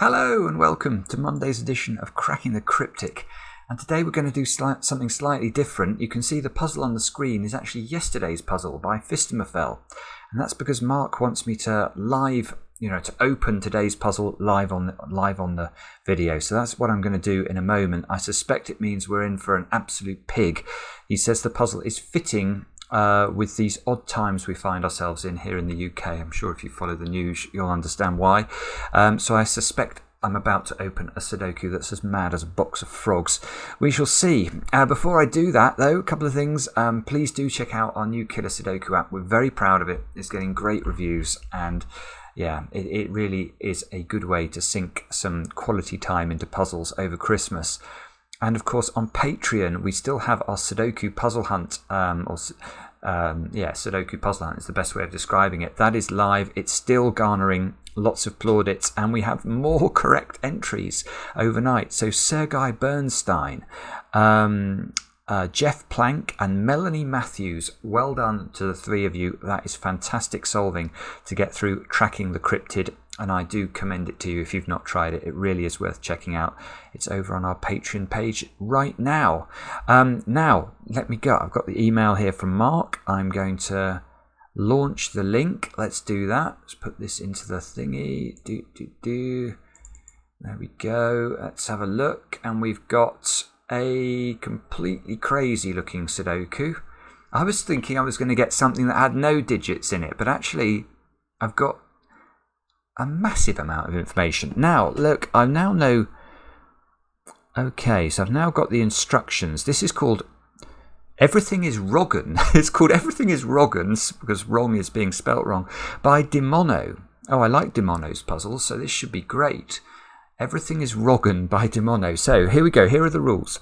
Hello and welcome to Monday's edition of Cracking the Cryptic. And today we're going to do something slightly different. You can see the puzzle on the screen is actually yesterday's puzzle by Fistemafel. And that's because Mark wants me to to open today's puzzle live on the video. So that's what I'm going to do in a moment. I suspect it means we're in for an absolute pig. He says the puzzle is fitting with these odd times we find ourselves in here in the UK. I'm sure if you follow the news, you'll understand why. So I suspect I'm about to open a Sudoku that's as mad as a box of frogs. We shall see. Before I do that, though, a couple of things. Please do check out our new Killer Sudoku app. We're very proud of it. It's getting great reviews, and yeah, it really is a good way to sink some quality time into puzzles over Christmas. And of course, on Patreon, we still have our Sudoku Puzzle Hunt. Sudoku Puzzle Hunt is the best way of describing it. That is live. It's still garnering lots of plaudits, and we have more correct entries overnight. So Sergei Bernstein, Jeff Plank and Melanie Matthews, well done to the three of you. That is fantastic solving to get through Tracking the Cryptid, and I do commend it to you if you've not tried it. It really is worth checking out. It's over on our Patreon page right now. Now, let me go. I've got the email here from Mark. I'm going to launch the link. Let's do that. Let's put this into the thingy. There we go. Let's have a look. And we've got a completely crazy looking Sudoku. I was thinking I was going to get something that had no digits in it, but actually I've got a massive amount of information. Now, look, I now know. Okay, so I've now got the instructions. This is called Everything is Roggen. It's called Everything is Roggans because wrong is being spelt wrong by Demono. Oh, I like Demono's puzzles, so this should be great. Everything is Roggen by Demono. So here we go. Here are the rules.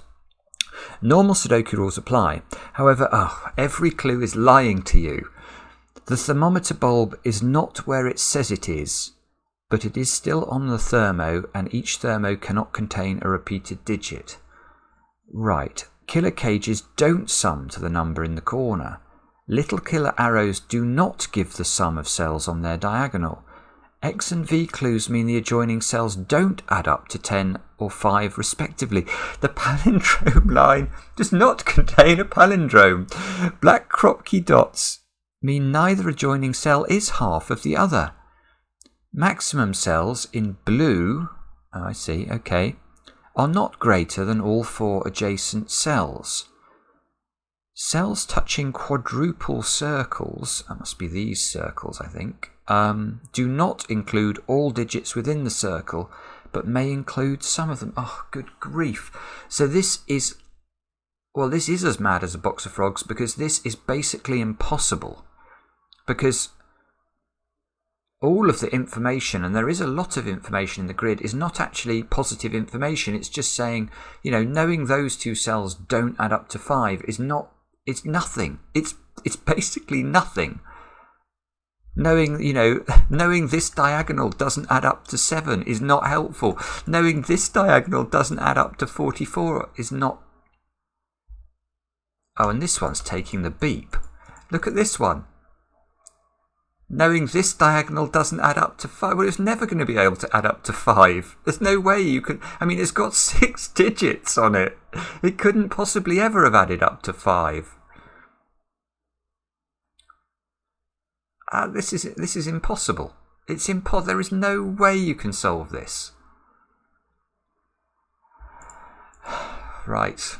Normal Sudoku rules apply. However, every clue is lying to you. The thermometer bulb is not where it says it is, but it is still on the thermo, and each thermo cannot contain a repeated digit. Right. Killer cages don't sum to the number in the corner. Little killer arrows do not give the sum of cells on their diagonal. X and V clues mean the adjoining cells don't add up to 10 or 5 respectively. The palindrome line does not contain a palindrome. Black kropki dots mean neither adjoining cell is half of the other. Maximum cells in blue, I see, okay, are not greater than all 4 adjacent cells. Cells touching quadruple circles, that must be these circles I think, do not include all digits within the circle, but may include some of them. Oh, good grief. So this is as mad as a box of frogs because this is basically impossible. Because all of the information, and there is a lot of information in the grid, is not actually positive information. It's just saying, knowing those 2 cells don't add up to 5 is not, it's nothing. It's basically nothing. Knowing this diagonal doesn't add up to 7 is not helpful. Knowing this diagonal doesn't add up to 44 is not. Oh, and this one's taking the beep. Look at this one. Knowing this diagonal doesn't add up to 5. Well, it's never going to be able to add up to 5. There's no way you can. I mean, it's got 6 digits on it. It couldn't possibly ever have added up to 5. This is impossible. It's impossible. There is no way you can solve this. Right.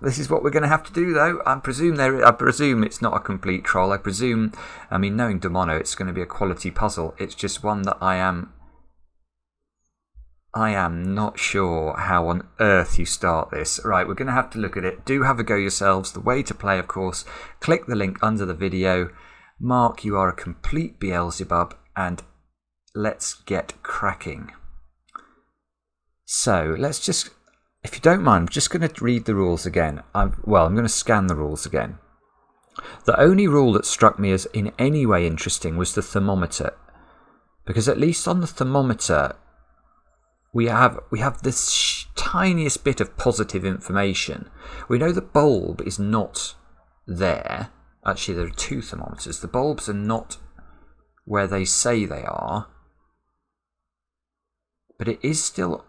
This is what we're going to have to do, though. I presume it's not a complete troll. Knowing Demono, it's going to be a quality puzzle. It's just one that I am not sure how on earth you start this. Right, we're going to have to look at it. Do have a go yourselves. The way to play, of course, click the link under the video. Mark, you are a complete Beelzebub, and let's get cracking. So let's just. If you don't mind, I'm just going to read the rules again. I'm going to scan the rules again. The only rule that struck me as in any way interesting was the thermometer. Because at least on the thermometer, we have this tiniest bit of positive information. We know the bulb is not there. Actually, there are 2 thermometers. The bulbs are not where they say they are. but it is still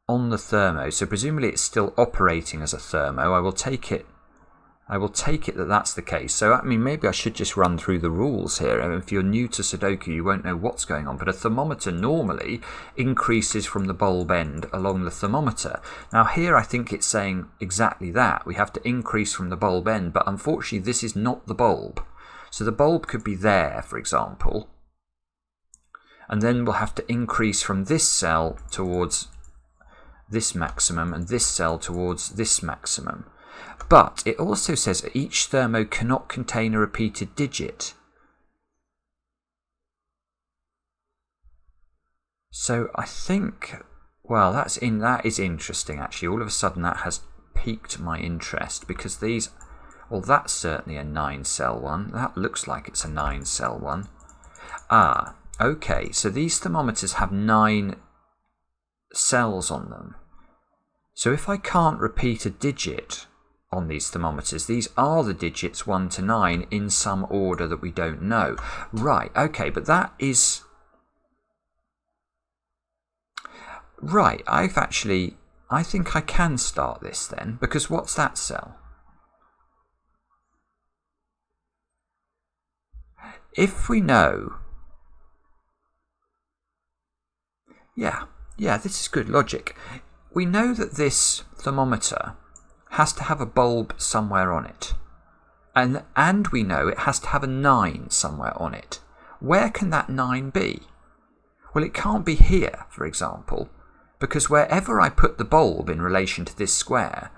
on the thermo, so presumably it's still operating as a thermo. I will take it that that's the case. So, I mean, maybe I should just run through the rules here. I mean, if you're new to Sudoku, you won't know what's going on. But a thermometer normally increases from the bulb end along the thermometer. Now, here I think it's saying exactly that. We have to increase from the bulb end, but unfortunately this is not the bulb. So the bulb could be there, for example. And then we'll have to increase from this cell towards this maximum and this cell towards this maximum. But it also says that each thermo cannot contain a repeated digit. So I think, well, that is interesting actually. All of a sudden that has piqued my interest because these, well, that's certainly a 9-cell one. That looks like it's a 9-cell one. Ah, okay, so these thermometers have 9 cells on them. So if I can't repeat a digit on these thermometers, these are the digits 1 to 9 in some order that we don't know. Right, okay, but that is... Right, I think I can start this then, because what's that cell? If we know... Yeah, this is good logic. We know that this thermometer has to have a bulb somewhere on it. And we know it has to have a 9 somewhere on it. Where can that 9 be? Well, it can't be here, for example, because wherever I put the bulb in relation to this square,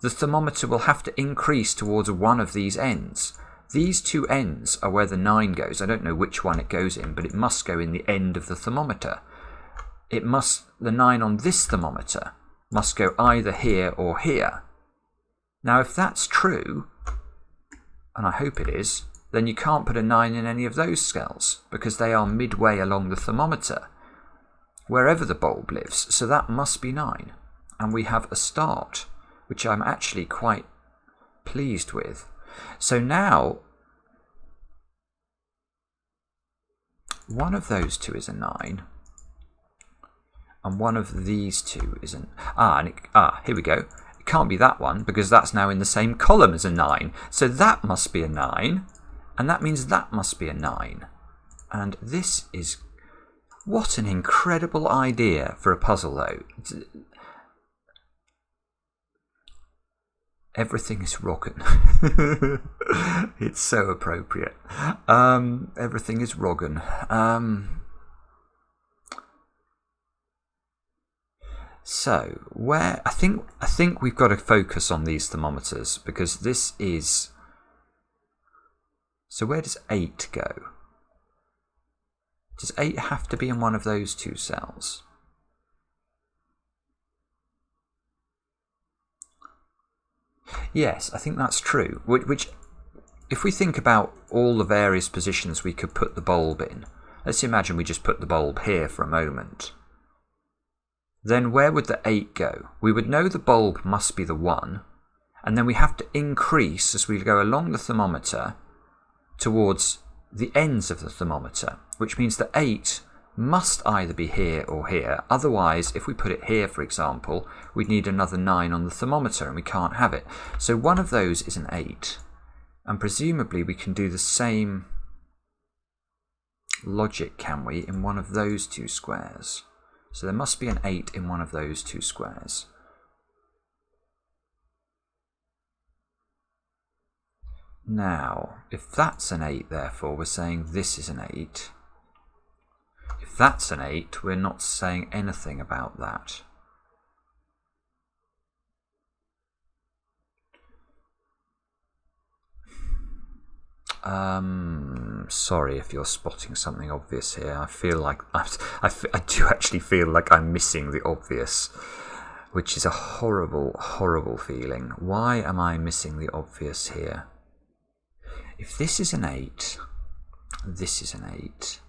the thermometer will have to increase towards one of these ends. These two ends are where the 9 goes. I don't know which one it goes in, but it must go in the end of the thermometer. The 9 on this thermometer must go either here or here. Now, if that's true, and I hope it is, then you can't put a 9 in any of those cells because they are midway along the thermometer, wherever the bulb lives. So that must be 9. And we have a start, which I'm actually quite pleased with. So now, one of those two is a 9, and one of these two is an... here we go. It can't be that one because that's now in the same column as a 9. So that must be a 9, and that means that must be a 9. And this is... What an incredible idea for a puzzle, though. Everything is rockin'. It's so appropriate. Everything is rockin'. So, where I think we've got to focus on these thermometers because this is... So where does 8 go? Does 8 have to be in one of those two cells? Yes, I think that's true. Which, if we think about all the various positions we could put the bulb in, let's imagine we just put the bulb here for a moment. Then where would the 8 go? We would know the bulb must be the 1, and then we have to increase as we go along the thermometer towards the ends of the thermometer, which means the 8 must either be here or here. Otherwise, if we put it here, for example, we'd need another 9 on the thermometer, and we can't have it. So one of those is an 8, and presumably we can do the same logic, can we, in one of those two squares. So there must be an 8 in one of those two squares. Now, if that's an 8, therefore, we're saying this is an 8. If that's an 8, we're not saying anything about that. Sorry if you're spotting something obvious here. I feel like I do actually feel like I'm missing the obvious, which is a horrible, horrible feeling. Why am I missing the obvious here? If this is an 8, this is an 8.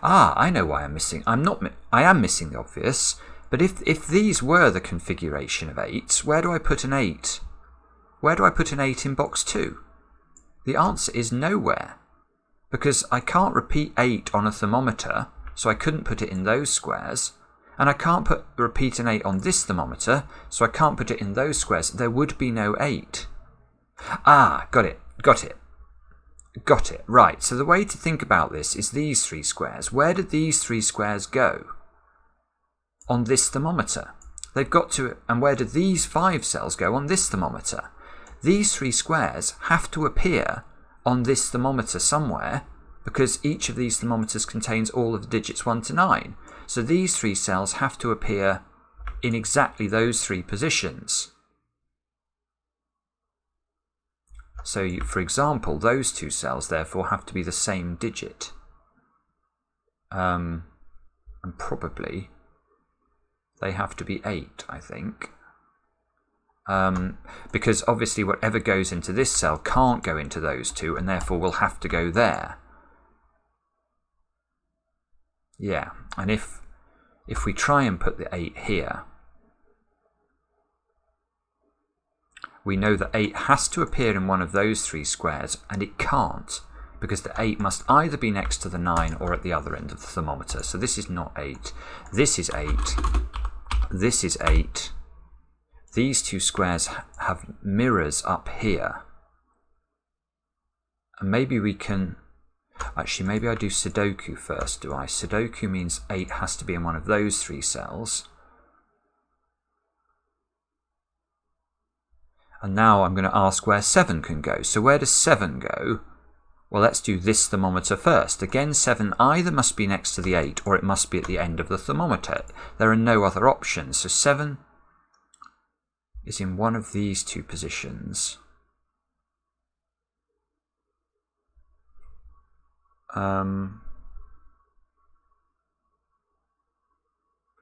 I know why I'm missing. I am missing the obvious. But if these were the configuration of 8s, where do I put an 8? Where do I put an 8 in box 2? The answer is nowhere, because I can't repeat 8 on a thermometer, so I couldn't put it in those squares. And I can't repeat an 8 on this thermometer, so I can't put it in those squares. There would be no 8. Ah, got it. Right, so the way to think about this is these 3 squares. Where did these 3 squares go on this thermometer? They've got to, and where do these 5 cells go on this thermometer? These 3 squares have to appear on this thermometer somewhere, because each of these thermometers contains all of the digits 1 to 9. So these 3 cells have to appear in exactly those 3 positions. So, for example, those 2 cells therefore have to be the same digit. And probably they have to be 8, I think. Because obviously whatever goes into this cell can't go into those 2, and therefore will have to go there. Yeah, and if we try and put the 8 here, we know that 8 has to appear in one of those 3 squares, and it can't, because the 8 must either be next to the 9 or at the other end of the thermometer. So this is not 8. This is 8. This is 8. These 2 squares have mirrors up here. And maybe we can... Actually, maybe I do Sudoku first, do I? Sudoku means 8 has to be in one of those 3 cells. And now I'm going to ask where 7 can go. So where does 7 go? Well, let's do this thermometer first. Again, 7 either must be next to the 8 or it must be at the end of the thermometer. There are no other options. So 7 is in one of these 2 positions.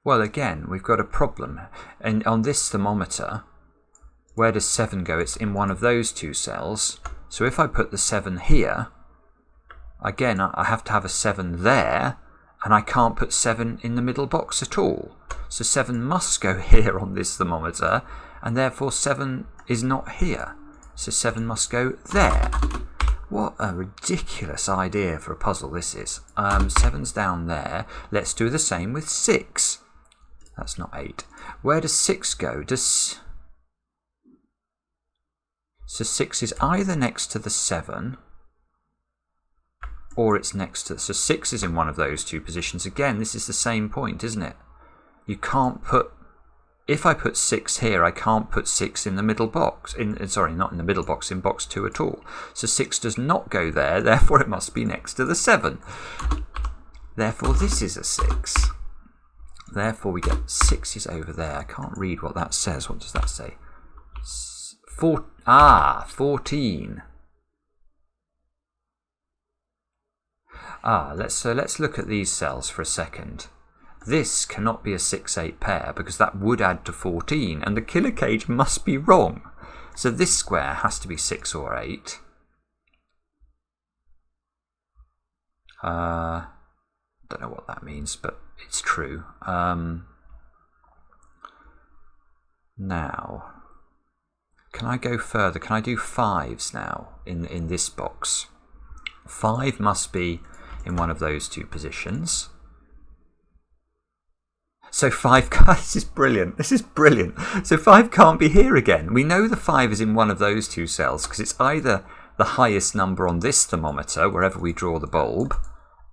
Well, again, we've got a problem. And on this thermometer, where does 7 go? It's in one of those 2 cells. So if I put the 7 here, again, I have to have a 7 there, and I can't put 7 in the middle box at all. So 7 must go here on this thermometer, and therefore 7 is not here. So 7 must go there. What a ridiculous idea for a puzzle this is. 7's down there. Let's do the same with 6. That's not 8. Where does 6 go? So 6 is either next to the 7 or it's next to... So 6 is in one of those 2 positions. Again, this is the same point, isn't it? You can't put... If I put 6 here, I can't put 6 in the middle box. Sorry, not in the middle box, in box 2 at all. So 6 does not go there, therefore it must be next to the 7. Therefore this is a 6. Therefore we get 6 is over there. I can't read what that says. What does that say? 14. Let's look at these cells for a second. This cannot be a 6-8 pair because that would add to 14, and the killer cage must be wrong. So this square has to be 6 or 8. Don't know what that means, but it's true. Now, can I go further? Can I do 5s now in this box? 5 must be in one of those 2 positions. So 5, this is brilliant. This is brilliant. So 5 can't be here again. We know the 5 is in one of those 2 cells because it's either the highest number on this thermometer, wherever we draw the bulb,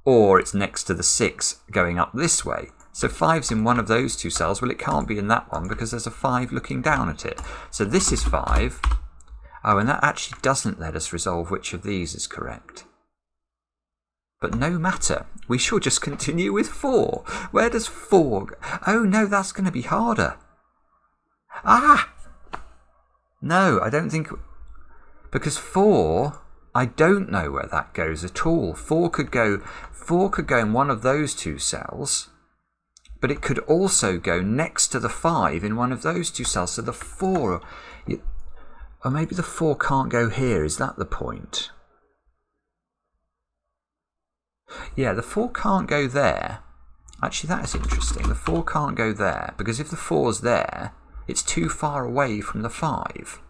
or it's next to the 6 going up this way. So 5's in one of those 2 cells. Well, it can't be in that one because there's a 5 looking down at it. So this is 5. Oh, and that actually doesn't let us resolve which of these is correct. But no matter, we shall just continue with 4. Where does 4 go? Oh no, that's going to be harder. Ah! No, I don't think... Because 4, I don't know where that goes at all. 4 could go in one of those 2 cells, but it could also go next to the 5 in one of those 2 cells. So the 4... Or maybe the 4 can't go here. Is that the point? Yeah, the 4 can't go there. Actually, that is interesting. The 4 can't go there, because if the 4's there, it's too far away from the 5.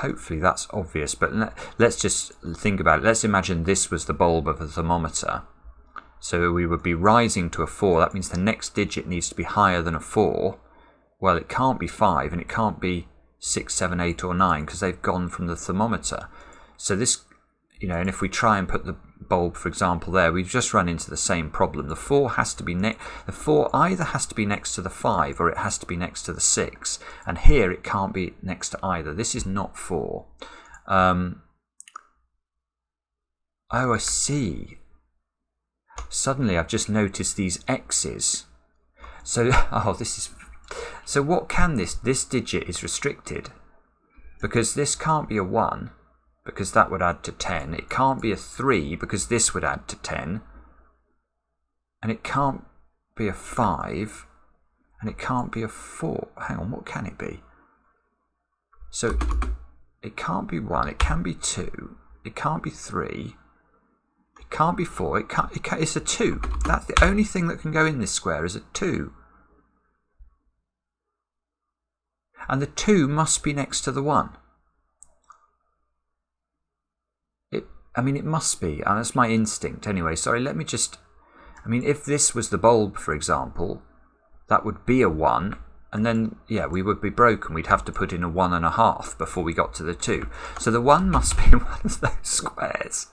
hopefully that's obvious, but let's just think about it. Let's imagine this was the bulb of a thermometer. So we would be rising to a 4. That means the next digit needs to be higher than a 4. Well, it can't be 5 and it can't be 6, 7, 8 or 9 because they've gone from the thermometer. So this, and if we try and put the bulb, for example, there, we've just run into the same problem. The 4 has to be the 4 either has to be next to the 5 or it has to be next to the 6. And here it can't be next to either. This is not 4. Oh, I see. Suddenly I've just noticed these X's. So, so what can this digit is restricted because this can't be a 1 because that would add to 10. It can't be a 3 because this would add to 10. And it can't be a 5 and it can't be a 4. Hang on, what can it be? So it can't be 1, it can be 2, it can't be 3. Can't be 4. It's a 2. That's the only thing that can go in this square is a 2. And the 2 must be next to the 1. It must be. And that's my instinct. Anyway, sorry, let me just... if this was the bulb, for example, that would be a 1. And then, yeah, we would be broken. We'd have to put in a 1.5 before we got to the 2. So the 1 must be one of those squares.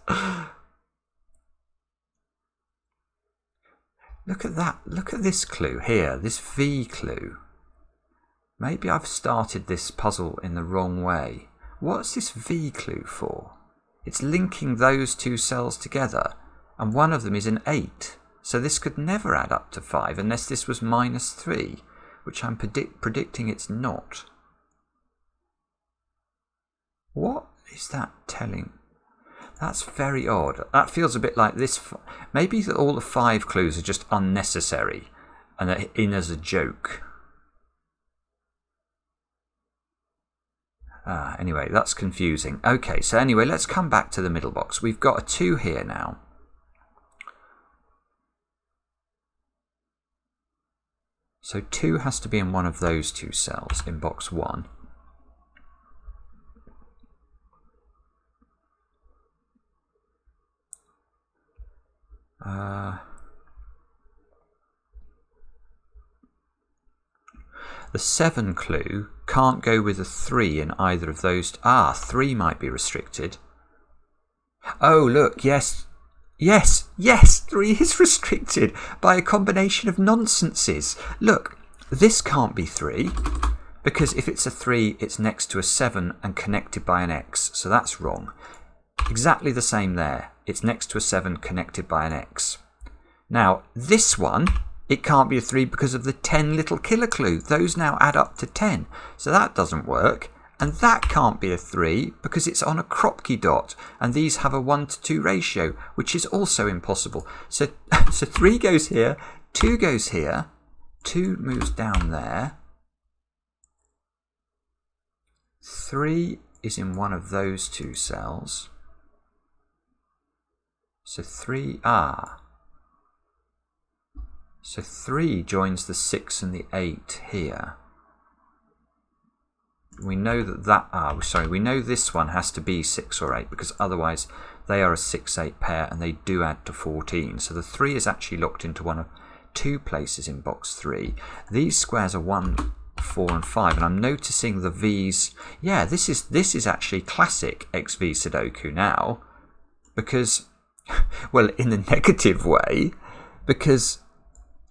Look at that. Look at this clue here, this V clue. Maybe I've started this puzzle in the wrong way. What's this V clue for? It's linking those two cells together, and one of them is an 8. So this could never add up to 5 unless this was -3, which I'm predicting it's not. What is that telling? That's very odd. That feels a bit like this. Maybe all the 5 clues are just unnecessary and they're in as a joke. Anyway, that's confusing. Okay, so anyway, let's come back to the middle box. We've got a 2 here now. So 2 has to be in one of those 2 cells in box 1. The 7 clue can't go with a 3 in either of those. 3 might be restricted. Oh, look, yes, 3 is restricted by a combination of nonsenses. Look, this can't be 3 because if it's a 3, it's next to a 7 and connected by an X, so that's wrong. Exactly the same there. It's next to a 7 connected by an X. Now, this one, it can't be a 3 because of the 10 little killer clue. Those now add up to 10. So that doesn't work. And that can't be a 3 because it's on a kropki dot. And these have a 1:2 ratio, which is also impossible. So 3 goes here, 2 goes here, 2 moves down there. 3 is in one of those 2 cells. So 3, So 3 joins the 6 and the 8 here. We know we know this one has to be 6 or 8 because otherwise they are a 6-8 pair and they do add to 14. So the 3 is actually locked into one of 2 places in box 3. These squares are 1, 4 and 5 and I'm noticing the V's. Yeah, this is actually classic XV Sudoku now because, well, in the negative way, because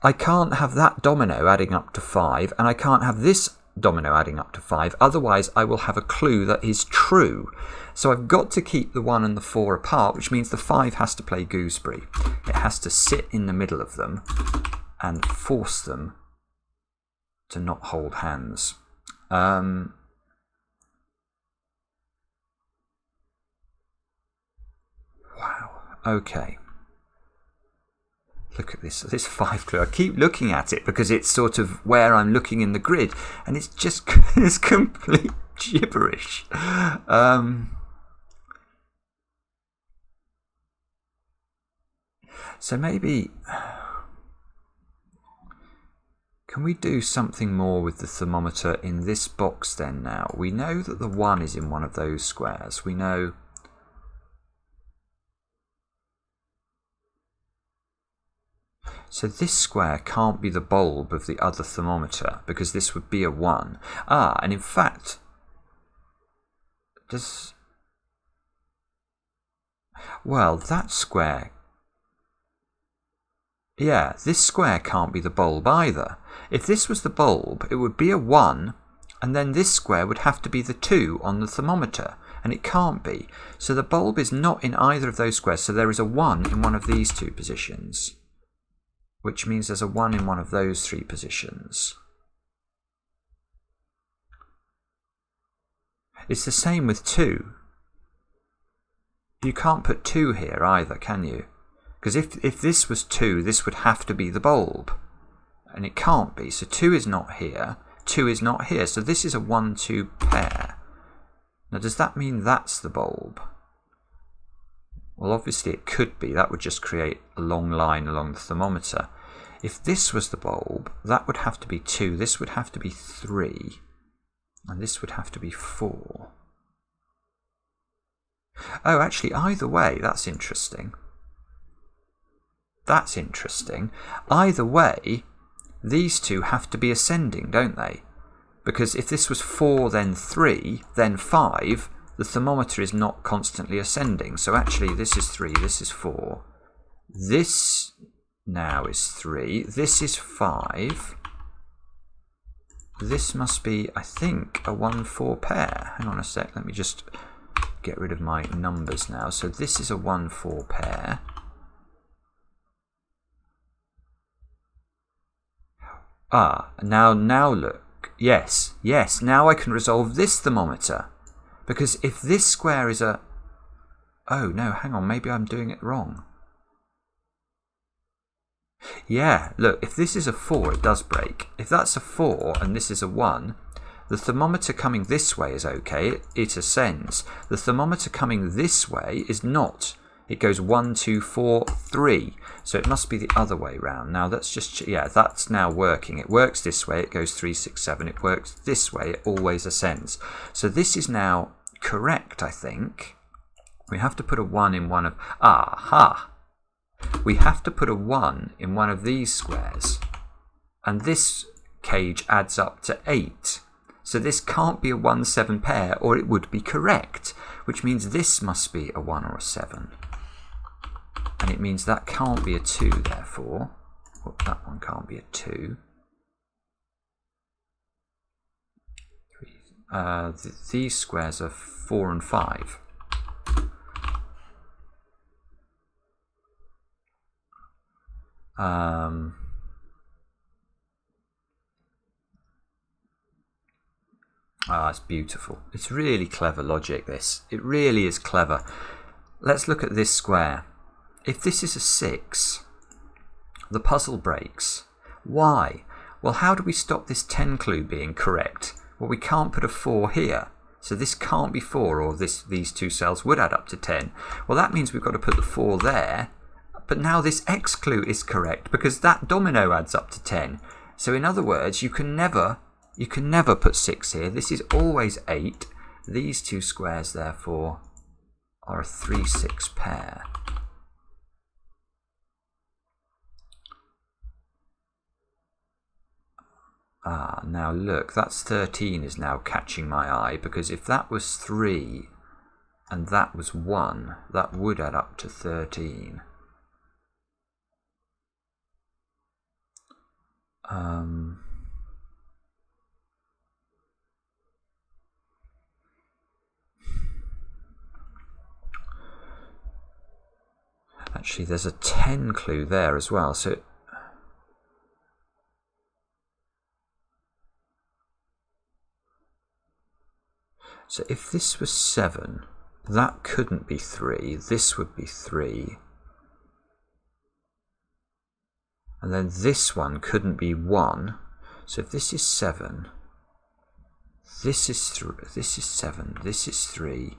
I can't have that domino adding up to 5 and I can't have this domino adding up to 5, otherwise I will have a clue that is true. So I've got to keep the 1 and the 4 apart, which means the 5 has to play gooseberry. It has to sit in the middle of them and force them to not hold hands. Wow, okay. Look at this 5 clue. I keep looking at it because it's sort of where I'm looking in the grid, and it's just it's complete gibberish. So maybe Can we do something more with the thermometer in this box then now? We know that the 1 is in one of those squares. We know... So this square can't be the bulb of the other thermometer because this would be a 1. Ah, and in fact... does... Well, that square... Yeah, this square can't be the bulb either. If this was the bulb, it would be a 1, and then this square would have to be the 2 on the thermometer, and it can't be. So the bulb is not in either of those squares, so there is a 1 in one of these 2 positions, which means there's a 1 in one of those 3 positions. It's the same with 2. You can't put 2 here either, can you? Because if this was 2, this would have to be the bulb. And it can't be. So 2 is not here. 2 is not here. So this is a 1-2 pair. Now does that mean that's the bulb? Well, obviously it could be. That would just create a long line along the thermometer. If this was the bulb, that would have to be 2. This would have to be 3. And this would have to be 4. Oh, actually, either way, that's interesting. That's interesting. Either way, these 2 have to be ascending, don't they? Because if this was 4, then 3, then 5, the thermometer is not constantly ascending. So actually, this is 3, this is 4. This now is 3, this is 5. This must be, I think, a 1-4 pair. Hang on a sec, let me just get rid of my numbers now. So this is a 1-4 pair. Ah, now look. Yes, now I can resolve this thermometer. Because if this square is a... Oh, no, hang on, maybe I'm doing it wrong. Yeah, look, if this is a 4, it does break. If that's a 4 and this is a 1, the thermometer coming this way is okay, it ascends. The thermometer coming this way is not. It goes 1, 2, 4, 3. So it must be the other way round. Now that's just, yeah, that's now working. It works this way, it goes 3, 6, 7. It works this way, it always ascends. So this is now correct, I think. We have to put a 1 in one of, aha! We have to put a 1 in one of these squares. And this cage adds up to 8. So this can't be a 1-7 pair, or it would be correct, which means this must be a 1 or a 7. And it means that can't be a 2, therefore. Well, that one can't be a 2. These squares are 4 and 5. It's beautiful. It's really clever logic, this. It really is clever. Let's look at this square. If this is a 6, the puzzle breaks. Why? Well, how do we stop this 10 clue being correct? Well, we can't put a 4 here. So this can't be 4, or these 2 cells would add up to 10. Well, that means we've got to put the 4 there. But now this X clue is correct because that domino adds up to 10. So in other words, you can never put 6 here. This is always 8. These 2 squares, therefore, are a 3-6 pair. Ah, now look, that's 13 is now catching my eye, because if that was 3 and that was 1, that would add up to 13. Actually, there's a 10 clue there as well, so if this was 7, that couldn't be 3, this would be 3. And then this one couldn't be 1. So if this is 7, this is 3, this is 7, this is 3.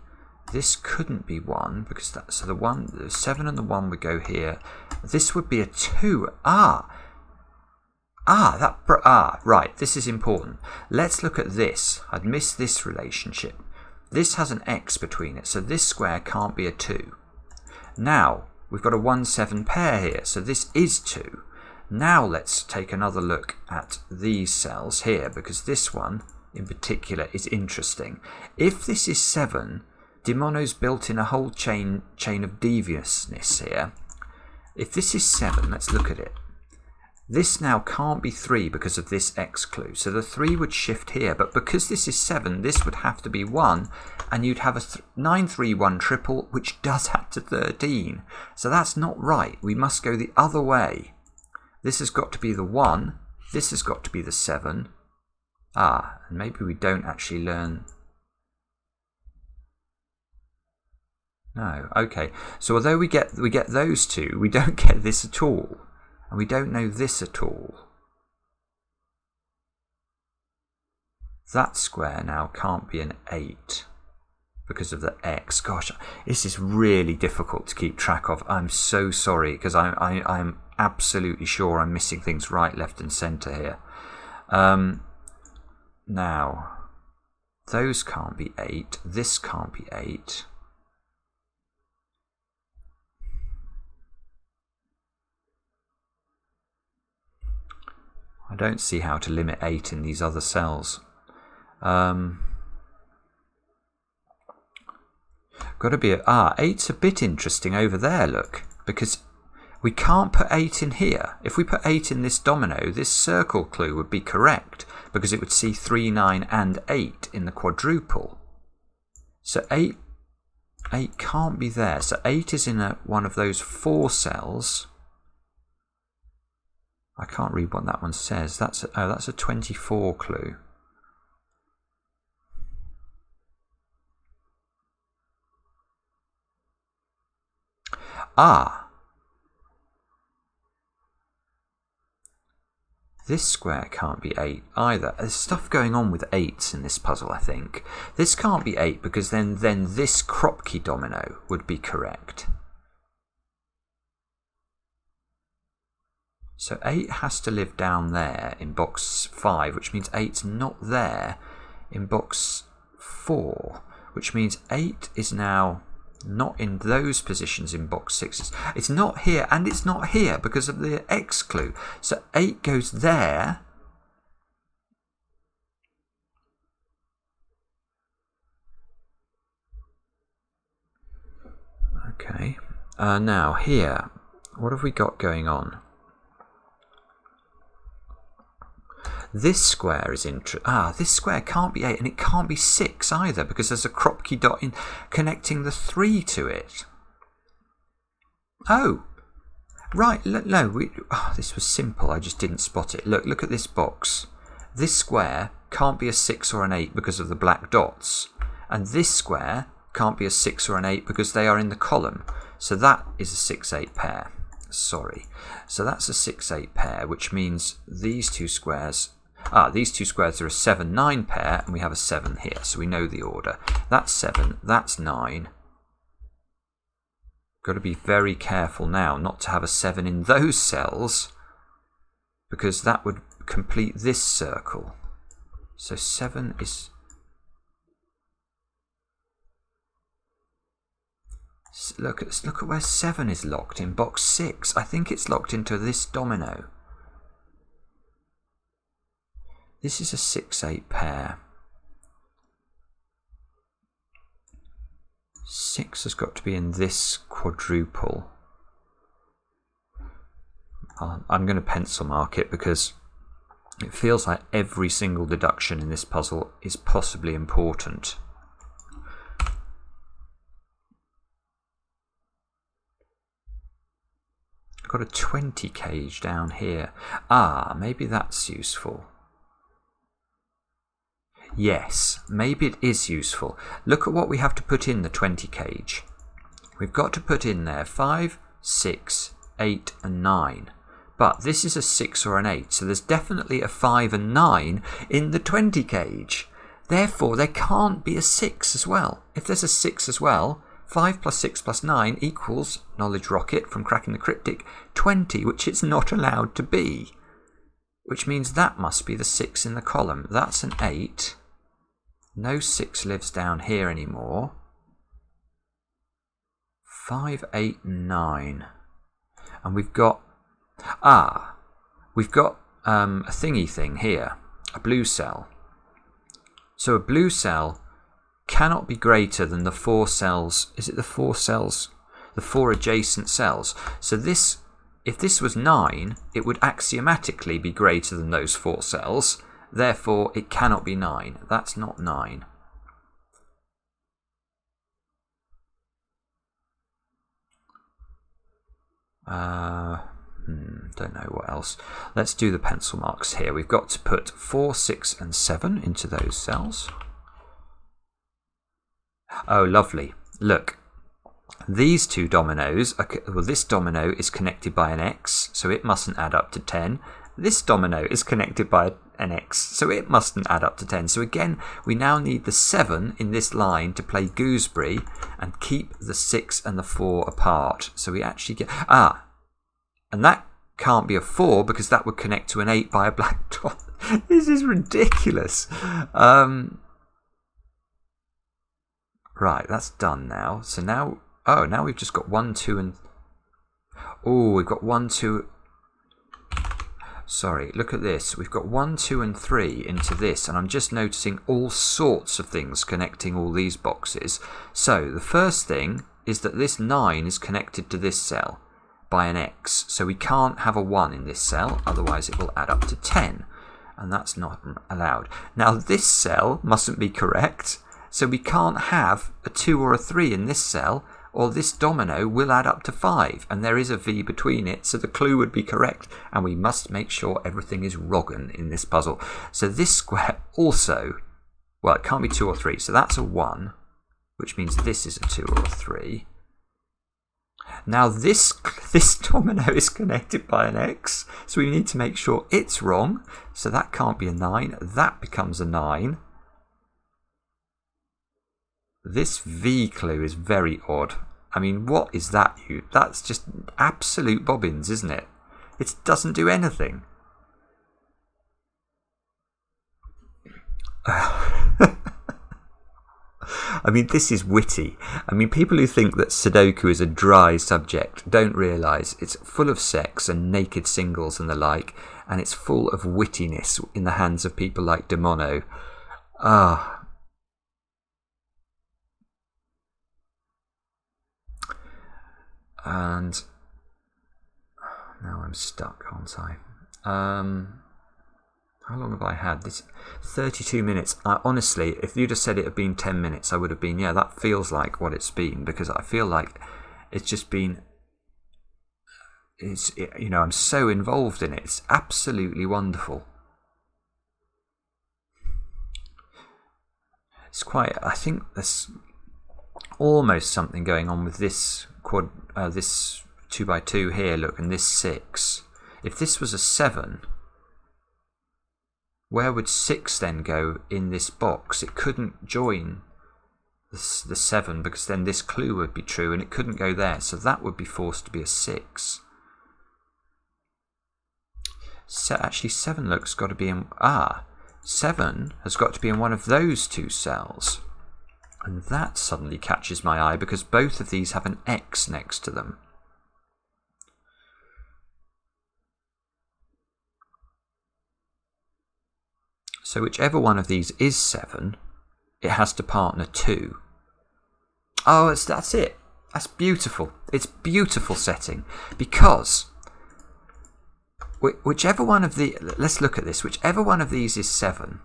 This couldn't be 1 because that's so the 7 and the 1 would go here. This would be a 2. Ah, Right, this is important. Let's look at this. I'd missed this relationship. This has an x between it, so this square can't be a 2. Now, we've got a 1, 7 pair here, so this is 2. Now let's take another look at these cells here, because this one in particular is interesting. If this is 7, Demono's built in a whole chain of deviousness here. If this is 7, let's look at it. This now can't be 3 because of this x clue. So the 3 would shift here, but because this is 7, this would have to be 1, and you'd have a 9, 3, 1 triple, which does add to 13. So that's not right. We must go the other way. This has got to be the 1. This has got to be the 7. And maybe we don't actually learn. No, okay. So although we get those two, we don't get this at all. And we don't know this at all. That square now can't be an 8 because of the x. Gosh, this is really difficult to keep track of. I'm so sorry, because I'm absolutely sure I'm missing things right, left and centre here. Now, those can't be 8. This can't be 8. I don't see how to limit 8 in these other cells. Got to be 8's a bit interesting over there, look, because we can't put 8 in here. If we put 8 in this domino, this circle clue would be correct, because it would see 3, 9 and 8 in the quadruple. So 8 can't be there. So 8 is in one of those 4 cells. I can't read what that one says. That's a 24 clue. This square can't be 8 either. There's stuff going on with 8s in this puzzle, I think. This can't be 8 because then this kropki domino would be correct. So 8 has to live down there in box 5, which means 8's not there in box 4, which means 8 is now not in those positions in box 6. It's not here, and it's not here because of the X clue. So 8 goes there. Okay. Now here, what have we got going on? This square is this square can't be 8, and it can't be 6 either because there's a kropki dot in connecting the 3 to it. Oh, right. No, this was simple. I just didn't spot it. Look at this box. This square can't be a 6 or an 8 because of the black dots, and this square can't be a 6 or an 8 because they are in the column. So that is a 6-8 pair. Sorry. So that's a 6-8 pair, which means these two squares. These two squares are a 7-9 pair, and we have a 7 here, so we know the order. That's 7, that's 9. Got to be very careful now not to have a 7 in those cells, because that would complete this circle. So 7 is... Look at where 7 is locked in box 6. I think it's locked into this domino. This is a 6-8 pair. 6 has got to be in this quadruple. I'm going to pencil mark it because it feels like every single deduction in this puzzle is possibly important. I've got a 20 cage down here. Maybe that's useful. Yes, maybe it is useful. Look at what we have to put in the 20 cage. We've got to put in there 5, 6, 8 and 9. But this is a 6 or an 8, so there's definitely a 5 and 9 in the 20 cage. Therefore, there can't be a 6 as well. If there's a 6 as well, 5 plus 6 plus 9 equals, knowledge rocket from cracking the cryptic, 20, which it's not allowed to be. which means that must be the 6 in the column. That's an 8. No 6 lives down here anymore. 5, 8, 9. And we've got... we've got a thingy thing here. A blue cell. So a blue cell cannot be greater than the 4 cells. Is it the 4 cells? The 4 adjacent cells. So this, if this was 9, it would axiomatically be greater than those 4 cells. Therefore, it cannot be 9. That's not 9. Don't know what else. Let's do the pencil marks here. We've got to put 4, 6 and 7 into those cells. Oh, lovely. Look, these two dominoes, well, this domino is connected by an X, so it mustn't add up to 10. This domino is connected by an X, so it mustn't add up to 10. So again, we now need the 7 in this line to play gooseberry and keep the 6 and the 4 apart. So we actually get... and that can't be a 4 because that would connect to an 8 by a black dot. This is ridiculous. Right, that's done now. So now... Oh, now we've just got 1, 2 and... Oh, we've got 1, 2... Sorry, look at this. We've got 1, 2 and 3 into this, and I'm just noticing all sorts of things connecting all these boxes. So the first thing is that this 9 is connected to this cell by an X. So we can't have a 1 in this cell, otherwise it will add up to 10, and that's not allowed. Now this cell mustn't be correct, so we can't have a 2 or a 3 in this cell, or this domino will add up to 5, and there is a V between it, so the clue would be correct, and we must make sure everything is Roggen in this puzzle. So this square also, well, it can't be 2 or 3, so that's a 1, which means this is a 2 or a 3. Now this domino is connected by an X, so we need to make sure it's wrong, so that can't be a 9, that becomes a 9. This V clue is very odd. I mean, what is that? That's just absolute bobbins, isn't it? It doesn't do anything. I mean, this is witty. I mean, people who think that Sudoku is a dry subject don't realise it's full of sex and naked singles and the like, and it's full of wittiness in the hands of people like Demono. And now I'm stuck, aren't I? How long have I had? This 32 minutes. Honestly, if you'd have said it had been 10 minutes, I would have been, yeah, that feels like what it's been, because I feel like it's just been, I'm so involved in it. It's absolutely wonderful. It's quite, I think there's almost something going on with this this 2x2 here, look, and this 6. If this was a 7, where would 6 then go in this box? It couldn't join the 7 because then this clue would be true and it couldn't go there, so that would be forced to be a 6. So actually 7 looks got to be in... 7 has got to be in one of those 2 cells. And that suddenly catches my eye because both of these have an X next to them. So whichever one of these is 7, it has to partner 2. Oh, that's it. That's beautiful. It's beautiful setting. Because whichever one of the... Let's look at this. Whichever one of these is 7,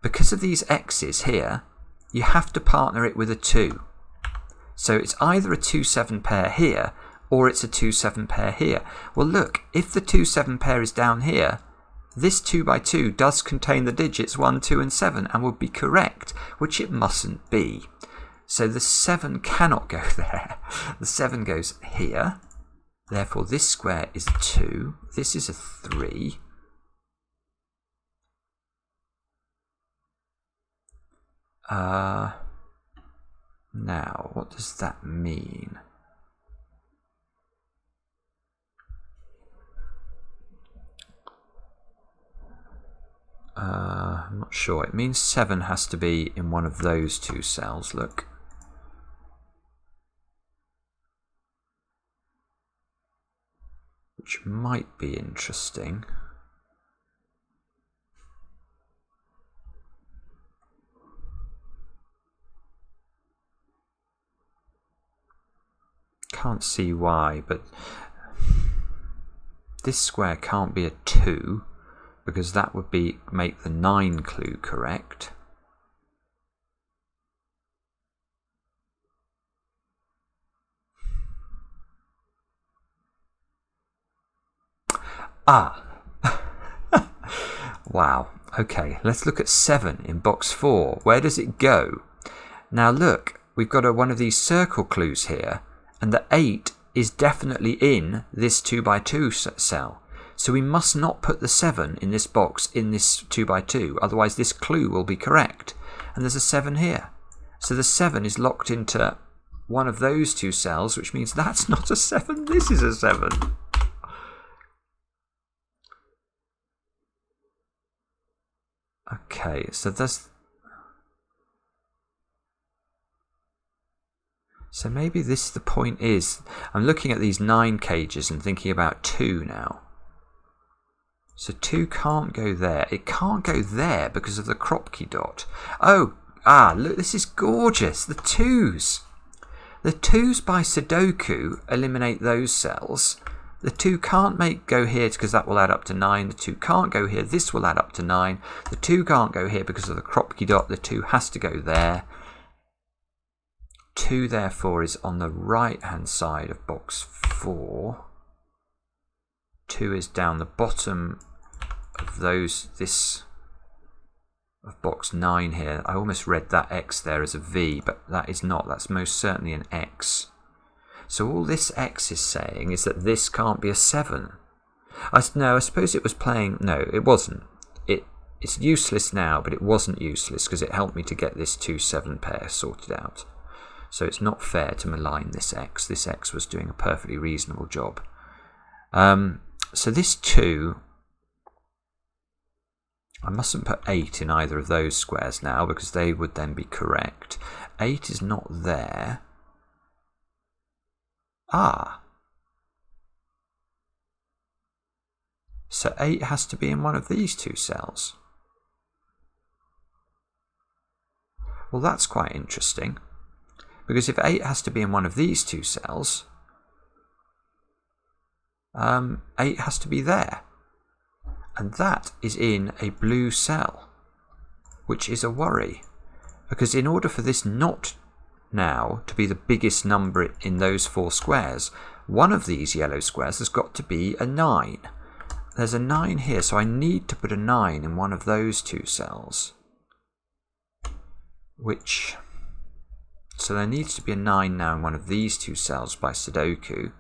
because of these X's here, you have to partner it with a 2. So it's either a 2-7 pair here, or it's a 2-7 pair here. Well, look, if the 2-7 pair is down here, this 2x2 does contain the digits 1, 2 and 7 and would be correct, which it mustn't be. So the 7 cannot go there. The 7 goes here. Therefore, this square is a 2. This is a 3. Now, what does that mean? I'm not sure. It means 7 has to be in one of those two cells. Look. Which might be interesting. Can't see why, but this square can't be a 2 because that would make the 9 clue correct. Ah! Wow. Okay, let's look at 7 in box 4. Where does it go? Now look, we've got one of these circle clues here, and the 8 is definitely in this 2x2 cell. So we must not put the 7 in this box in this 2x2, otherwise this clue will be correct. And there's a 7 here. So the 7 is locked into one of those two cells, which means that's not a 7, this is a 7. Okay, so so maybe the point is, I'm looking at these 9 cages and thinking about 2 now. So 2 can't go there. It can't go there because of the kropki dot. Look, this is gorgeous. The 2s. The 2s by Sudoku eliminate those cells. The 2 can't go here because that will add up to 9. The 2 can't go here. This will add up to 9. The 2 can't go here because of the kropki dot. The 2 has to go there. 2 therefore is on the right hand side of box 4. 2 is down the bottom of of box 9 here. I almost read that X there as a V, but that is not. That's most certainly an X. So all this X is saying is that this can't be a 7. No, I suppose it was playing. No, it wasn't. It's useless now, but it wasn't useless because it helped me to get this 2-7 pair sorted out. So it's not fair to malign this X. This X was doing a perfectly reasonable job. So this 2, I mustn't put 8 in either of those squares now because they would then be correct. 8 is not there. So 8 has to be in one of these two cells. Well, that's quite interesting. Because if 8 has to be in one of these two cells, 8 has to be there. And that is in a blue cell, which is a worry. Because in order for this not now to be the biggest number in those 4 squares, one of these yellow squares has got to be a 9. There's a 9 here, so I need to put a 9 in one of those two cells. So there needs to be a 9 now in one of these two cells by Sudoku.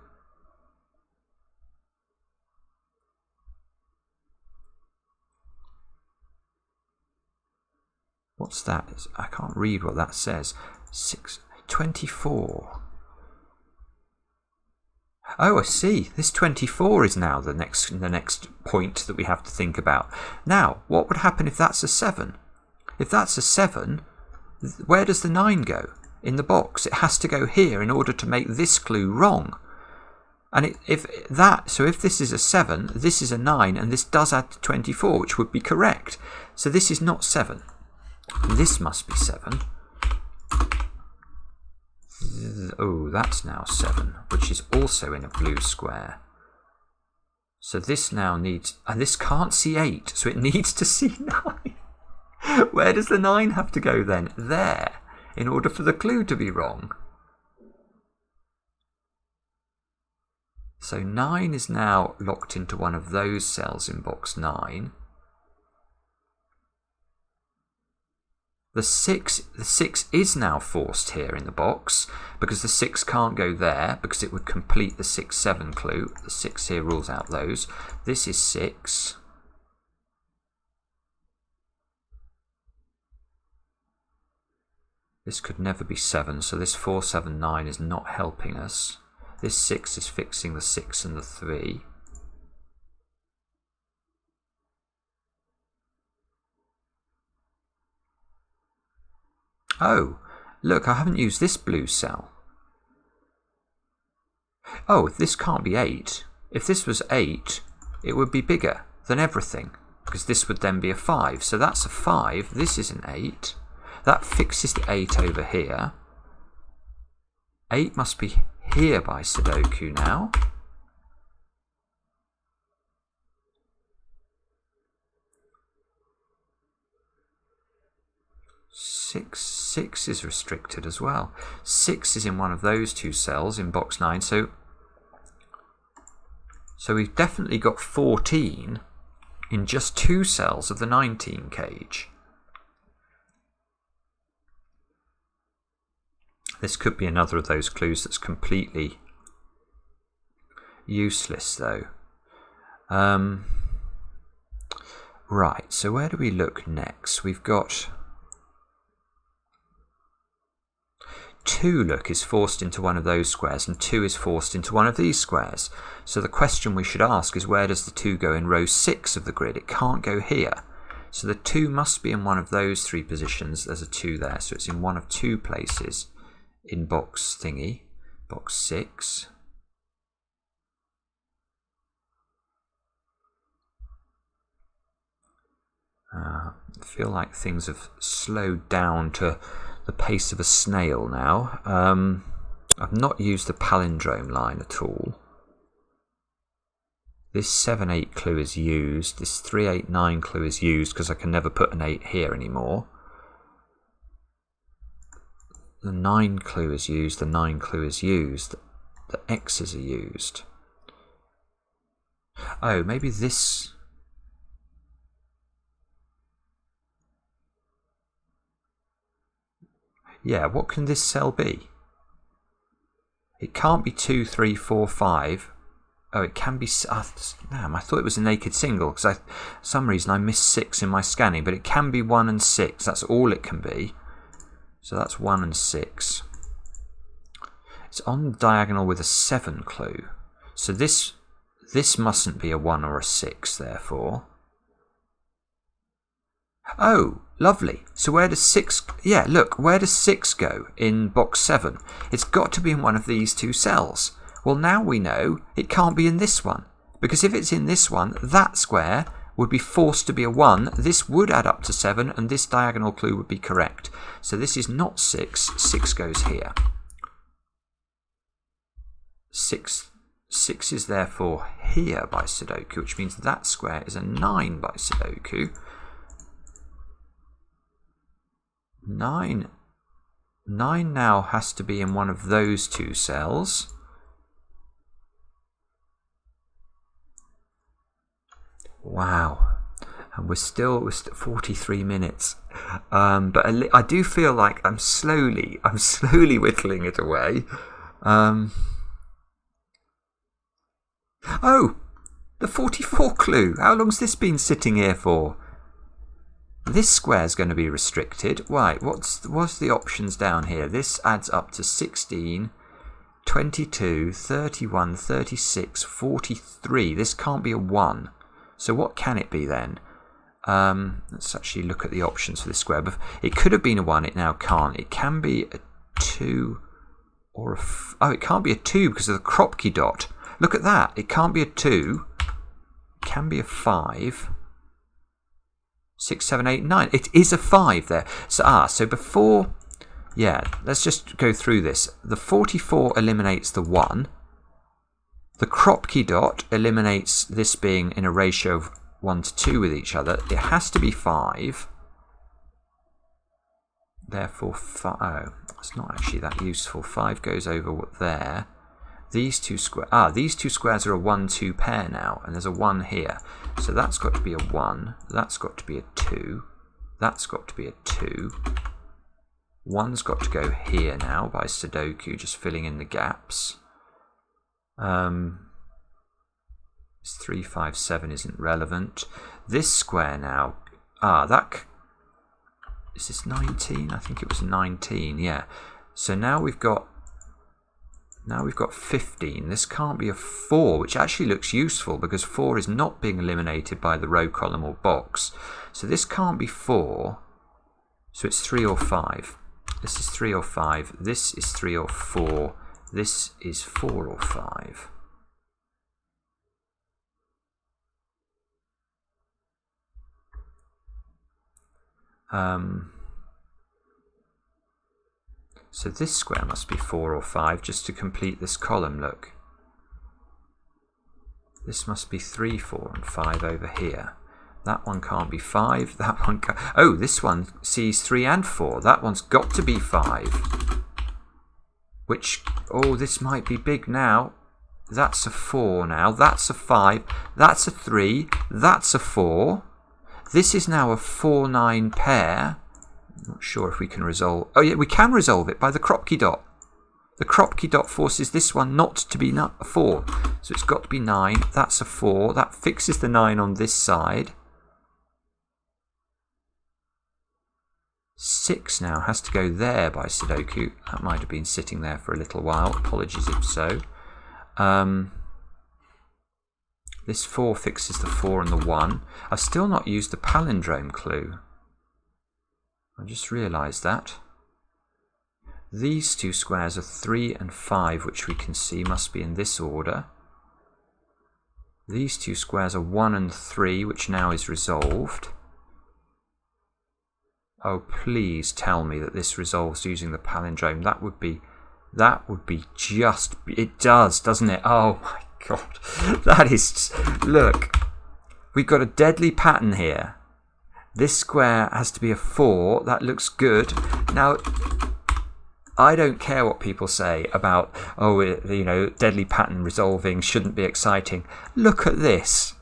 What's that? I can't read what that says. 24. Oh, I see. This 24 is now the next point that we have to think about. Now, what would happen if that's a 7? If that's a 7, where does the 9 go? In the box. It has to go here in order to make this clue wrong. And if this is a 7, this is a 9, and this does add to 24, which would be correct. So this is not 7. This must be 7. Oh, that's now 7, which is also in a blue square. So this now needs, and this can't see 8, so it needs to see 9. Where does the 9 have to go then? There, in order for the clue to be wrong. So 9 is now locked into one of those cells in box 9. The 6 is now forced here in the box because the 6 can't go there because it would complete the 6-7 clue. The 6 here rules out those. This is 6. This could never be 7, so this 4, 7, 9 is not helping us. This 6 is fixing the 6 and the 3. Oh, look, I haven't used this blue cell. Oh, this can't be 8. If this was 8, it would be bigger than everything, because this would then be a 5. So that's a 5. This is an 8. That fixes the 8 over here. 8 must be here by Sudoku now. Six is restricted as well. 6 is in one of those two cells in box 9. So we've definitely got 14 in just 2 cells of the 19 cage. This could be another of those clues that's completely useless, though. Right, so where do we look next? We've got 2, look, is forced into one of those squares, and 2 is forced into one of these squares. So the question we should ask is, where does the 2 go in row 6 of the grid? It can't go here. So the 2 must be in one of those 3 positions. There's a 2 there, so it's in one of 2 places in box thingy, box 6. I feel like things have slowed down to the pace of a snail now. I've not used the palindrome line at all. This 7-8 clue is used. This 3-8-9 clue is used because I can never put an 8 here anymore. The 9 clue is used. The 9 clue is used. The X's are used. Oh, maybe this... Yeah, what can this cell be? It can't be 2, 3, 4, 5. Oh, it can be... damn, I thought it was a naked single, because for some reason I missed 6 in my scanning, but it can be 1 and 6. That's all it can be. So that's 1 and 6. It's on the diagonal with a 7 clue. So this mustn't be a 1 or a 6, therefore. Oh, lovely. So where does 6... Yeah, look, where does 6 go in box 7? It's got to be in one of these 2 cells. Well, now we know it can't be in this one. Because if it's in this one, that square would be forced to be a 1. This would add up to 7, and this diagonal clue would be correct. So this is not 6. 6 goes here. 6 is therefore here by Sudoku, which means that square is a 9 by Sudoku. 9 now has to be in one of those 2 cells. Wow, and we're still 43 minutes. But I do feel like I'm slowly whittling it away. Oh, the 44 clue. How long's this been sitting here for? This square's going to be restricted. Right, what's the options down here? This adds up to 16, 22, 31, 36, 43. This can't be a 1. So what can it be then? Let's actually look at the options for this square. It could have been a 1, it now can't. It can be a 2 or a... Oh, it can't be a 2 because of the kropki dot. Look at that. It can't be a 2. It can be a 5. 6, 7, 8, 9. It is a 5 there. So before... Yeah, let's just go through this. The 44 eliminates the 1. The kropki dot eliminates this being in a ratio of 1 to 2 with each other. It has to be 5. Therefore, 5... Oh, it's not actually that useful. 5 goes over there. These two squares... these 2 squares are a 1-2 pair now, and there's a 1 here. So that's got to be a 1. That's got to be a 2. That's got to be a 2. 1's got to go here now by Sudoku, just filling in the gaps. 3, 5, 7 isn't relevant. This square now... that... Is this 19? I think it was 19, yeah. So now we've got 15. This can't be a 4, which actually looks useful because 4 is not being eliminated by the row, column or box. So this can't be 4. So it's 3 or 5. This is 3 or 5. This is 3 or 4. This is 4 or 5. So this square must be 4 or 5 just to complete this column, look. This must be 3, 4 and 5 over here. That one can't be 5. That one can't. Oh, this one sees 3 and 4. That one's got to be 5. Which, oh, this might be big now. That's a 4 now. That's a 5. That's a 3. That's a 4. This is now a 4-9 pair. I'm not sure if we can resolve. Oh, yeah, we can resolve it by the kropki dot. The kropki dot forces this one not to be a 4. So it's got to be 9. That's a 4. That fixes the 9 on this side. 6 now has to go there by Sudoku. That might have been sitting there for a little while. Apologies if so. This 4 fixes the 4 and the 1. I've still not used the palindrome clue. I just realised that. These two squares are 3 and 5, which we can see must be in this order. These two squares are 1 and 3, which now is resolved. Oh, please tell me that this resolves using the palindrome. That would be just... It does, doesn't it? Oh my God. That is... Look. We've got a deadly pattern here. This square has to be a 4. That looks good. Now, I don't care what people say about, oh, you know, deadly pattern resolving shouldn't be exciting. Look at this.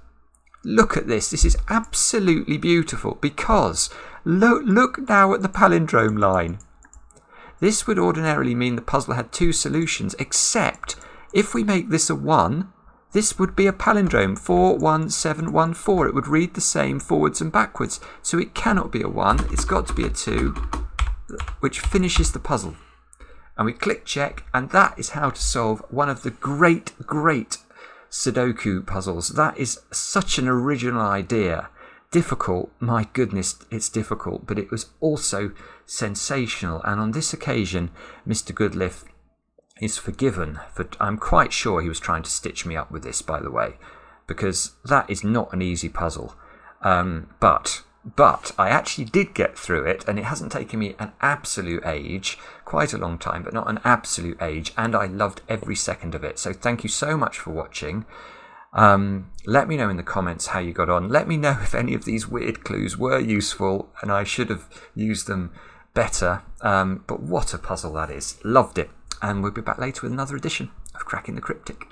Look at this. This is absolutely beautiful because look now at the palindrome line. This would ordinarily mean the puzzle had 2 solutions, except if we make this a 1, this would be a palindrome, 4, 1, 7, 1, 4. It would read the same forwards and backwards. So it cannot be a 1. It's got to be a 2, which finishes the puzzle. And we click check, and that is how to solve one of the great Sudoku puzzles. That is such an original idea. Difficult, my goodness, it's difficult, but it was also sensational. And on this occasion, Mr. Goodliff is forgiven. I'm quite sure he was trying to stitch me up with this, by the way, because that is not an easy puzzle. But I actually did get through it, and it hasn't taken me an absolute age, quite a long time, but not an absolute age, and I loved every second of it. So thank you so much for watching. Let me know in the comments how you got on. Let me know if any of these weird clues were useful and I should have used them better. But what a puzzle that is. Loved it. And we'll be back later with another edition of Cracking the Cryptic.